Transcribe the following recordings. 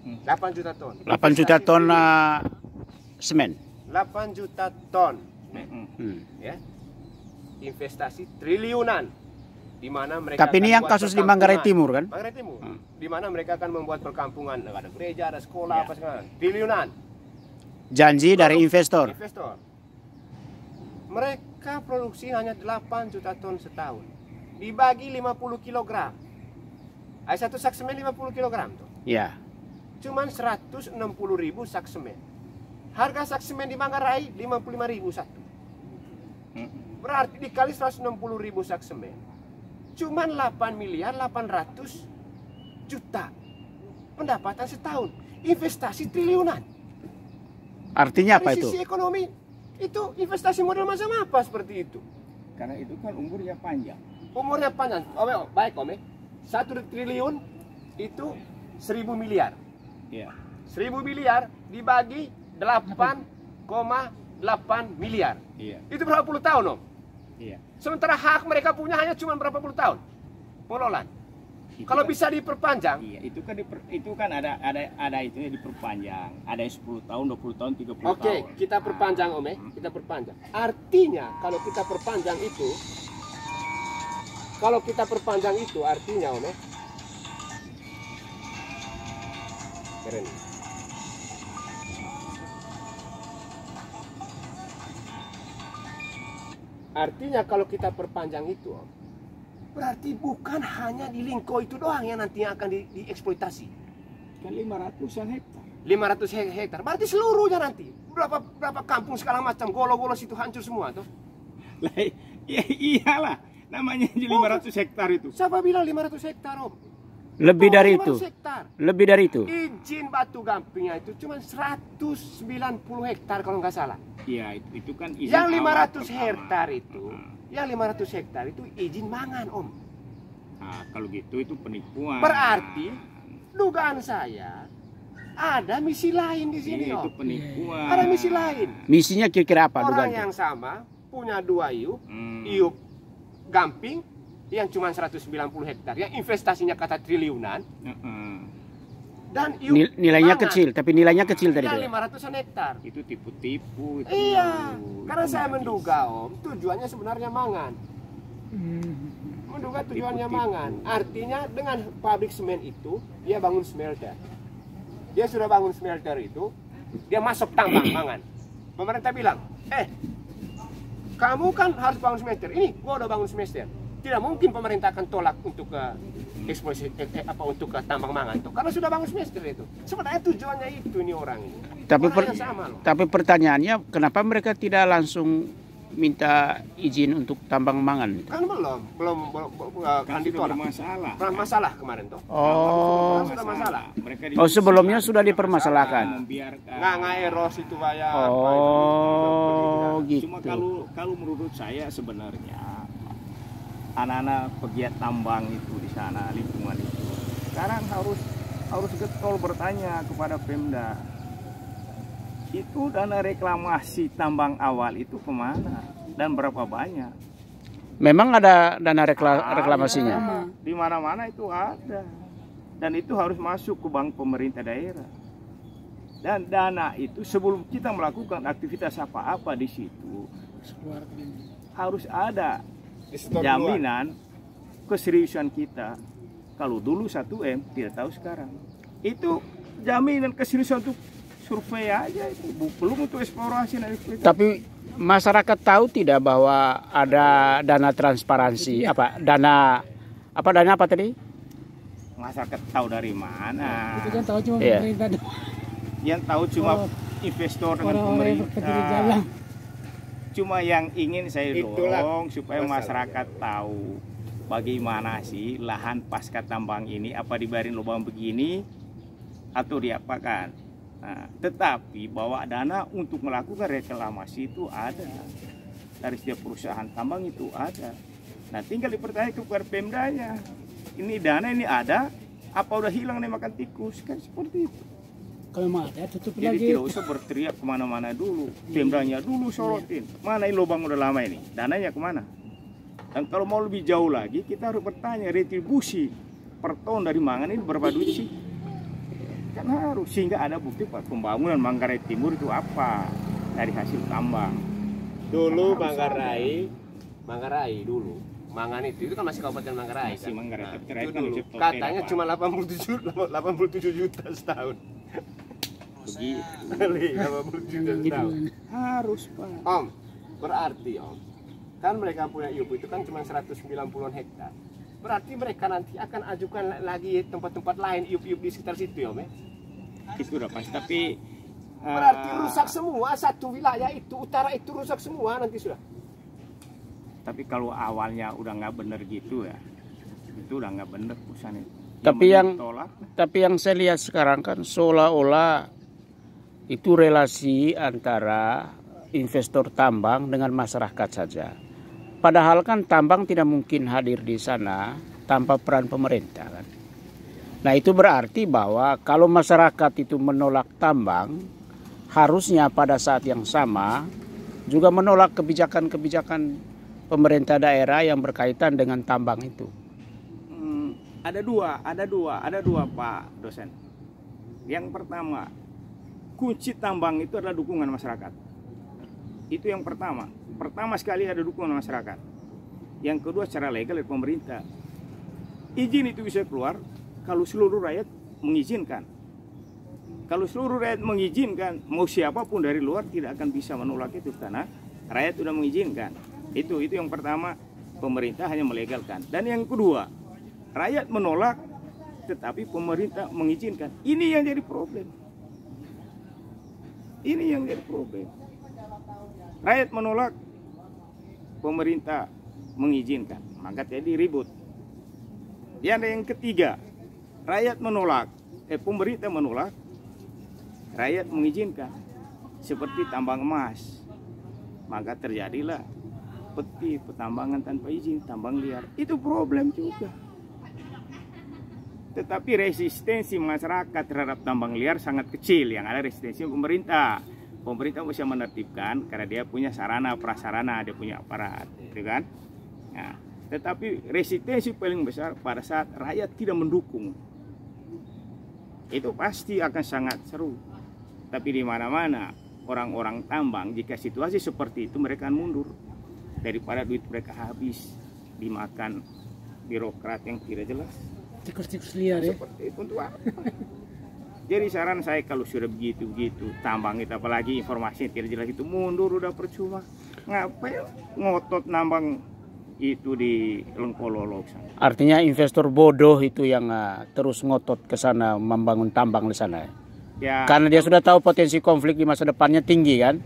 8 juta ton. 8 juta ton semen. 8 juta ton. Ya. Investasi triliunan. Di mana mereka Tapi ini yang kasus di Manggarai Timur kan? Manggarai Timur. Di mana mereka akan membuat perkampungan, ada gereja, ada sekolah, apa segala. Triliunan. Janji dari investor. Mereka produksi hanya 8 juta ton setahun. Dibagi 50 kg. Ada satu sak semen 50 kg tuh. Ya. Cuman 160.000 sak semen. Harga sak semen di Manggarai 55.000 satu. Berarti dikali 160.000 sak semen. Cuman 8 miliar 800 juta. Pendapatan setahun. Investasi triliunan. Artinya apa Dari itu? sisi ekonomi itu investasi modal macam apa seperti itu? Karena itu kan umurnya panjang. Umurnya panjang. Baik Om. 1 triliun itu 1.000 miliar. Iya. 1.000 miliar dibagi 8,8 miliar. Iya. Itu berapa puluh tahun Om? Iya. Sementara hak mereka punya hanya cuma berapa puluh tahun pengelolaan. Kalau Kan, bisa diperpanjang, iya, itu kan ada itunya diperpanjang. Ada yang 10 tahun, 20 tahun, 30 tahun. oke, kita perpanjang Om, kita perpanjang. Artinya kalau kita perpanjang itu, artinya Om, keren. Artinya kalau kita perpanjang itu Om, berarti bukan hanya di Lingko itu doang yang nantinya akan dieksploitasi. Kan 500-an hektar. 500 hektar, berarti seluruhnya nanti. Berapa kampung segala macam, golo-golo situ hancur semua tuh. Lah, ya iyalah, namanya 500 hektar itu. Siapa bilang 500 hektar Om? Lebih dari 500 itu. hektar. Lebih dari itu. Izin batu gampingnya itu cuma 190 hektar kalau nggak salah. Iya, itu kan izin Yang awal 500 pertama. hektar itu, yang 500 hektar itu izin mangan Om. Nah, kalau gitu itu penipuan. Berarti dugaan saya ada misi lain di sini Iya, itu Om. penipuan. Ada misi lain. Misinya kira-kira apa Orang dugaan? yang sama punya 2 iup gamping yang cuma 190 hektar, yang investasinya kata triliunan, dan iup Nilainya mangan kecil, tapi nilainya kecil tadi. yang tuh. 500-an hektar. Itu tipu-tipu. Itu. Iya, karena Itu saya nggak menduga Om, tujuannya sebenarnya mangan. Menduga tujuannya Tipu-tipu. mangan. Artinya dengan pabrik semen itu, dia bangun smelter. Dia sudah bangun smelter itu, dia masuk tambang mangan. Pemerintah bilang, kamu kan harus bangun smelter. Ini, gua udah bangun smelter. Tidak mungkin pemerintah akan tolak untuk ke eksploitasi untuk ke tambang mangan tuh, karena sudah bangun smelter itu. Sebenarnya tujuannya itu ini orang ini. Tapi Orang yang sama loh. tapi pertanyaannya kenapa mereka tidak langsung minta izin untuk tambang mangan? Kan belum kan Kan sudah ditolak. bermasalah. Pernah masalah kemarin tuh. Oh, Sudah masalah. Mereka oh sebelumnya sudah dipermasalahkan. membiarkan. Nggak eros itu bayar. Oh, gitu. Cuma kalau menurut saya sebenarnya anak-anak pegiat tambang itu di sana, lingkungan itu sekarang harus getol bertanya kepada Pemda, itu dana reklamasi tambang awal itu kemana dan berapa banyak? Memang ada dana reklamasinya. Ada. Di mana-mana itu ada, dan itu harus masuk ke bank pemerintah daerah. Dan dana itu sebelum kita melakukan aktivitas apa-apa di situ harus ada jaminan keseriusan kita. Kalau dulu 1M, tidak tahu sekarang. Itu jaminan keseriusan untuk survei aja itu, belum untuk eksplorasi dan eksploitasi. Tapi masyarakat tahu tidak bahwa ada dana transparansi, dana apa tadi? Masyarakat tahu dari mana? Itu kan tahu cuma Iya. pemerintah doang. Yang tahu cuma investor dengan Orang-orang yang berdiri jalan. pemerintah. Cuma yang ingin saya Itulah dorong supaya masalahnya. masyarakat tahu bagaimana sih lahan pasca tambang ini, apa dibiarin lubang begini atau diapakan. Nah, tetapi bahwa dana untuk melakukan reklamasi itu ada dari setiap perusahaan tambang itu ada. Nah, tinggal dipertanyakan kepada Pemdanya. Ini dana ini ada, apa udah hilang nih makan tikus, kan seperti itu. Kalau mau ada tutup Jadi lagi. tidak usah berteriak kemana-mana dulu, Pemdanya dulu sorotin. Mana ini lubang udah lama ini, dananya kemana? Dan kalau mau lebih jauh lagi, kita harus bertanya retribusi per ton dari mangan ini berapa duit sih? Kan harus, sehingga ada bukti Pak pembangunan Manggarai Timur itu apa dari hasil tambang. Dulu Manggarai dulu. Mangan itu kan masih Kabupaten Manggarai Masih kan. Manggarai, Nah, tapi terakhir itu kan dulu. Yusuf Totel, Katanya Pak. cuma 87 juta setahun. Begitu. 87 juta setahun. Harus Pak. Om, berarti Om, kan mereka punya IUP itu kan cuma 190-an hektar. Berarti mereka nanti akan ajukan lagi tempat-tempat lain IUP di sekitar situ ya Om ya? Itu udah pasti, tapi Berarti rusak semua, satu wilayah itu, utara itu rusak semua nanti sudah. tapi kalau awalnya udah nggak bener gitu ya, itu udah nggak bener perusahaan itu. Tapi yang saya lihat sekarang kan seolah-olah itu relasi antara investor tambang dengan masyarakat saja. Padahal kan tambang tidak mungkin hadir di sana tanpa peran pemerintah kan. Nah itu berarti bahwa kalau masyarakat itu menolak tambang, harusnya pada saat yang sama juga menolak kebijakan-kebijakan pemerintah daerah yang berkaitan dengan tambang itu. Ada dua Pak dosen. Yang pertama, kunci tambang itu adalah dukungan masyarakat. Itu yang pertama. Pertama sekali ada dukungan masyarakat. Yang kedua secara legal dari pemerintah. Izin itu bisa keluar kalau seluruh rakyat mengizinkan. Kalau seluruh rakyat mengizinkan, mau siapapun dari luar tidak akan bisa menolak itu karena rakyat sudah mengizinkan. Itu yang pertama, pemerintah hanya melegalkan. Dan yang kedua, rakyat menolak tetapi pemerintah mengizinkan. Ini yang jadi problem. Rakyat menolak, pemerintah mengizinkan, maka jadi ribut. Yang ketiga, rakyat menolak, pemerintah menolak, rakyat mengizinkan. Seperti tambang emas, maka terjadilah petambangan tanpa izin, tambang liar. Itu problem juga. Tetapi resistensi masyarakat terhadap tambang liar sangat kecil. Yang ada resistensi pemerintah. Pemerintah bisa menertibkan karena dia punya sarana prasarana, dia punya aparat, gitu kan? Nah, tetapi resistensi paling besar pada saat rakyat tidak mendukung. Itu pasti akan sangat seru. Tapi di mana-mana orang-orang tambang jika situasi seperti itu mereka akan mundur daripada duit mereka habis dimakan birokrat yang tidak jelas. Tikus-tikus liar ya. Seperti itu untuk apa? Jadi saran saya kalau sudah begitu tambang itu, apalagi informasi yang tidak jelas itu, mundur udah percuma. Ngapain ngotot nambang itu di Lengkololok sana? Artinya investor bodoh itu yang terus ngotot ke sana membangun tambang di sana. Ya, Karena dia sudah tahu potensi konflik di masa depannya tinggi kan?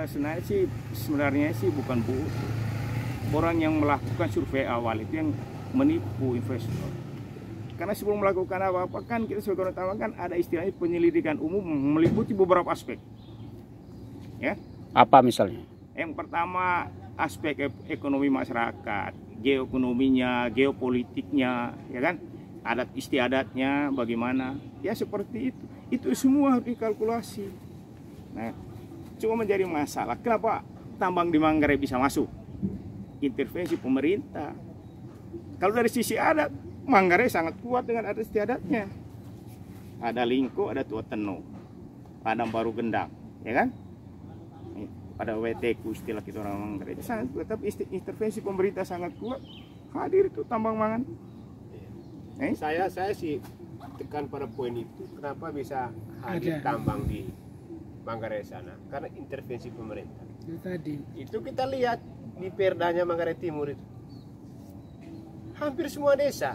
Sebenarnya sih bukan orang yang melakukan survei awal itu yang menipu investor. Karena sebelum melakukan apa-apa kan kita sebagai orang tambang kan ada istilahnya penyelidikan umum meliputi beberapa aspek. Ya. Apa misalnya? Yang pertama aspek ekonomi masyarakat, geoekonominya, geopolitiknya, ya kan? Adat istiadatnya bagaimana? Ya seperti itu. Itu semua harus dikalkulasi. Nah, cuma menjadi masalah kenapa tambang di Manggarai bisa masuk? Intervensi pemerintah. Kalau dari sisi adat, Manggarai sangat kuat dengan adat istiadatnya. Ada Lingko, ada Tua Teno, Padang Baru Gendang, ya kan? Pada WTQ istilah kita orang Manggarai itu sangat kuat, tapi intervensi pemerintah sangat kuat. Hadir itu tambang mangan. Saya sih tekan pada poin itu, kenapa bisa hadir tambang di Manggarai sana? Karena intervensi pemerintah. Itu kita lihat di perdanya Manggarai Timur itu. Hampir semua desa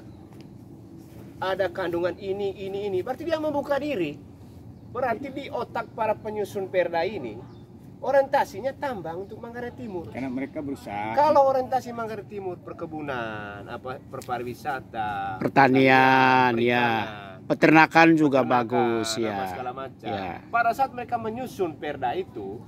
ada kandungan ini. Berarti dia membuka diri. Berarti di otak para penyusun perda ini orientasinya tambang untuk Manggarai Timur. Karena mereka berusaha. Kalau orientasi Manggarai Timur perkebunan, perpariwisata, Pertanian, ya. Peternakan juga bagus apa ya. segala macam. Ya. Pada saat mereka menyusun perda itu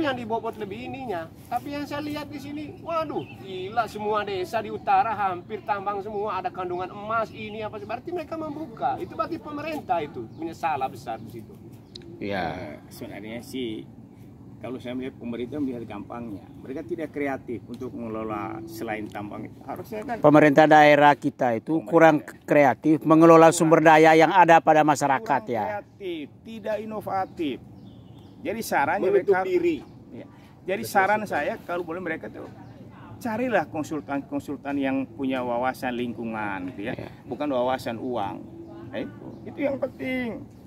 yang dibobot lebih ininya. Tapi yang saya lihat di sini, waduh, gila, semua desa di utara hampir tambang semua, ada kandungan emas ini apa, berarti mereka membuka. Itu berarti pemerintah itu punya salah besar di situ. Ya. Sebenarnya sih kalau saya melihat pemerintah melihat gampangnya, mereka tidak kreatif untuk mengelola selain tambang itu. Harusnya kan Pemerintah daerah kita itu kurang kreatif mengelola sumber daya yang ada pada masyarakat kurang ya. kreatif, tidak inovatif. Jadi sarannya Menutup mereka diri. ya. Jadi saran saya kalau boleh mereka tuh carilah konsultan-konsultan yang punya wawasan lingkungan gitu ya, bukan wawasan uang. Nah, itu yang penting.